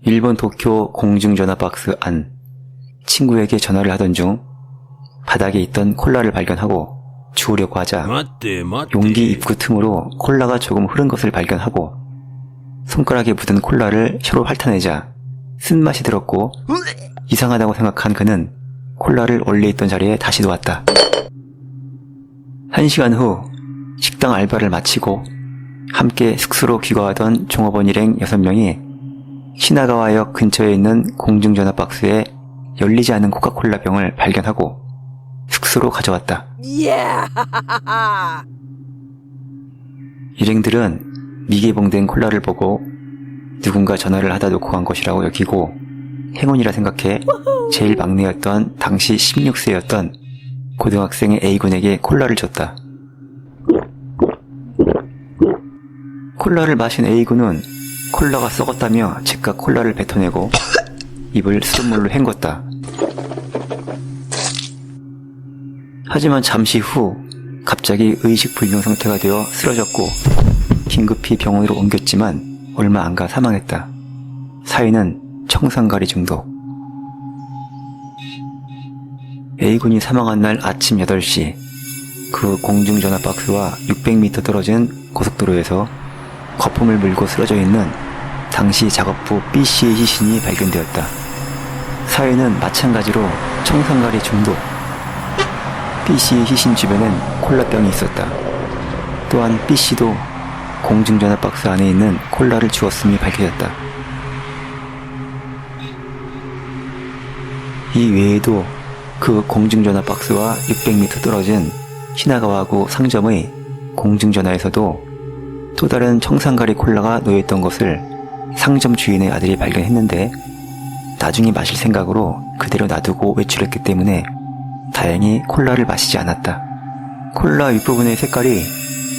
일본 도쿄 공중전화 박스 안. 친구에게 전화를 하던 중 바닥에 있던 콜라를 발견하고 주우려고 하자 용기 입구 틈으로 콜라가 조금 흐른 것을 발견하고 손가락에 묻은 콜라를 혀로 핥아내자 쓴맛이 들었고 이상하다고 생각한 그는 콜라를 원래 있던 자리에 다시 놓았다. 1시간 후 식당 알바를 마치고 함께 숙소로 귀가하던 종업원 일행 6명이 시나가와역 근처에 있는 공중전화 박스에 열리지 않은 코카콜라 병을 발견하고 숙소로 가져왔다. 일행들은 미개봉된 콜라를 보고 누군가 전화를 하다 놓고 간 것이라고 여기고 행운이라 생각해 제일 막내였던 당시 16세였던 고등학생의 A군에게 콜라를 줬다. 콜라를 마신 A군은 콜라가 썩었다며 즉각 콜라를 뱉어내고 입을 수돗물로 헹궜다. 하지만 잠시 후 갑자기 의식불명 상태가 되어 쓰러졌고 긴급히 병원으로 옮겼지만 얼마 안 가 사망했다. 사인은 청산가리 중독. A군이 사망한 날 아침 8시 그 공중전화 박스와 600m 떨어진 고속도로에서 거품을 물고 쓰러져 있는 당시 작업부 B씨의 시신이 발견되었다. 사인은 마찬가지로 청산가리 중독. B씨의 시신 주변엔 콜라병이 있었다. 또한 B씨도 공중전화 박스 안에 있는 콜라를 주었음이 밝혀졌다. 이 외에도 그 공중전화 박스와 600m 떨어진 시나가와구 상점의 공중전화에서도 또 다른 청산가리 콜라가 놓여있던 것을 상점 주인의 아들이 발견했는데 나중에 마실 생각으로 그대로 놔두고 외출했기 때문에 다행히 콜라를 마시지 않았다. 콜라 윗부분의 색깔이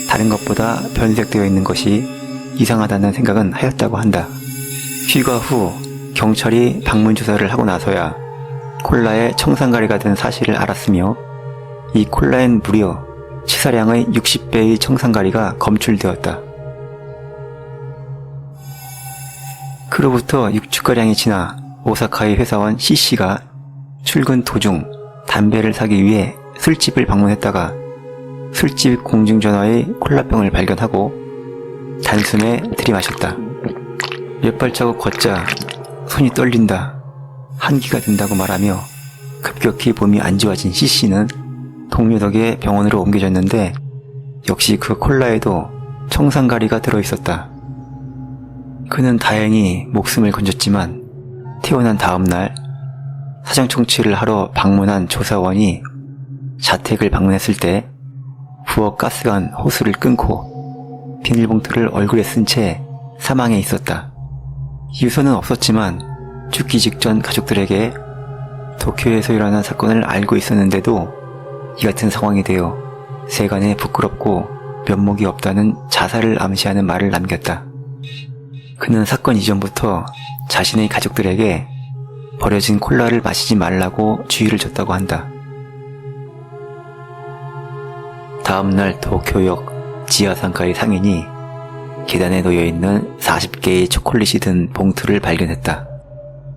다른 것보다 변색되어 있는 것이 이상하다는 생각은 하였다고 한다. 귀가 후 경찰이 방문 조사를 하고 나서야 콜라에 청산가리가 든 사실을 알았으며 이 콜라엔 무려 치사량의 60배의 청산가리가 검출되었다. 그로부터 6주가량이 지나 오사카의 회사원 C씨가 출근 도중 담배를 사기 위해 술집을 방문했다가 술집 공중전화의 콜라병을 발견하고 단숨에 들이마셨다. 몇 발자국 걷자 손이 떨린다, 한기가 든다고 말하며 급격히 몸이 안 좋아진 C씨는 동료 덕에 병원으로 옮겨졌는데 역시 그 콜라에도 청산가리가 들어있었다. 그는 다행히 목숨을 건졌지만 태어난 다음날 사정 청취를 하러 방문한 조사원이 자택을 방문했을 때 부엌 가스관 호스를 끊고 비닐봉투를 얼굴에 쓴 채 사망해 있었다. 유서는 없었지만 죽기 직전 가족들에게 도쿄에서 일어난 사건을 알고 있었는데도 이 같은 상황이 되어 세간에 부끄럽고 면목이 없다는 자살을 암시하는 말을 남겼다. 그는 사건 이전부터 자신의 가족들에게 버려진 콜라를 마시지 말라고 주의를 줬다고 한다. 다음날 도쿄역 지하상가의 상인이 계단에 놓여있는 40개의 초콜릿이 든 봉투를 발견했다.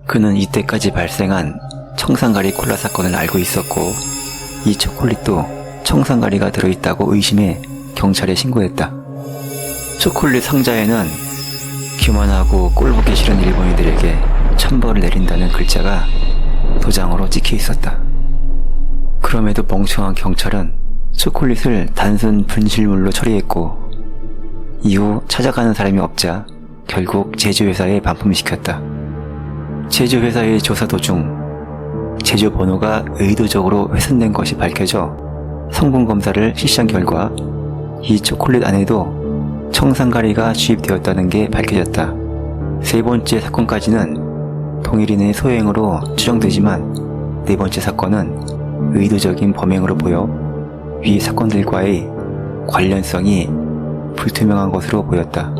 그는 이때까지 발생한 청산가리 콜라 사건을 알고 있었고 이 초콜릿도 청산가리가 들어있다고 의심해 경찰에 신고했다. 초콜릿 상자에는 교만하고 꼴보기 싫은 일본인들에게 천벌을 내린다는 글자가 도장으로 찍혀 있었다. 그럼에도 멍청한 경찰은 초콜릿을 단순 분실물로 처리했고 이후 찾아가는 사람이 없자 결국 제조회사에 반품시켰다. 제조회사의 조사 도중 제조 번호가 의도적으로 훼손된 것이 밝혀져 성분검사를 실시한 결과 이 초콜릿 안에도 청산가리가 주입되었다는 게 밝혀졌다. 세 번째 사건까지는 동일인의 소행으로 추정되지만 네 번째 사건은 의도적인 범행으로 보여 위 사건들과의 관련성이 불투명한 것으로 보였다.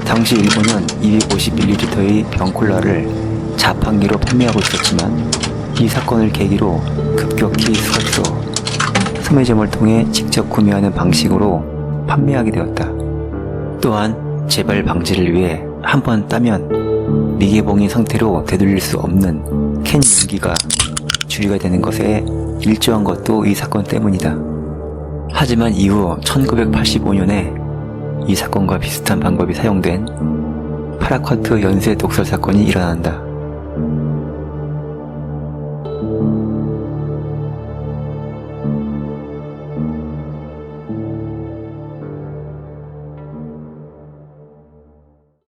당시 일본은 250ml의 병콜라를 자판기로 판매하고 있었지만 이 사건을 계기로 급격히 수갑소, 소매점을 통해 직접 구매하는 방식으로 판매하게 되었다. 또한 재발 방지를 위해 한 번 따면 미개봉인 상태로 되돌릴 수 없는 캔 용기가 주의가 되는 것에 일조한 것도 이 사건 때문이다. 하지만 이후 1985년에 이 사건과 비슷한 방법이 사용된 파라쿼트 연쇄 독살 사건이 일어난다.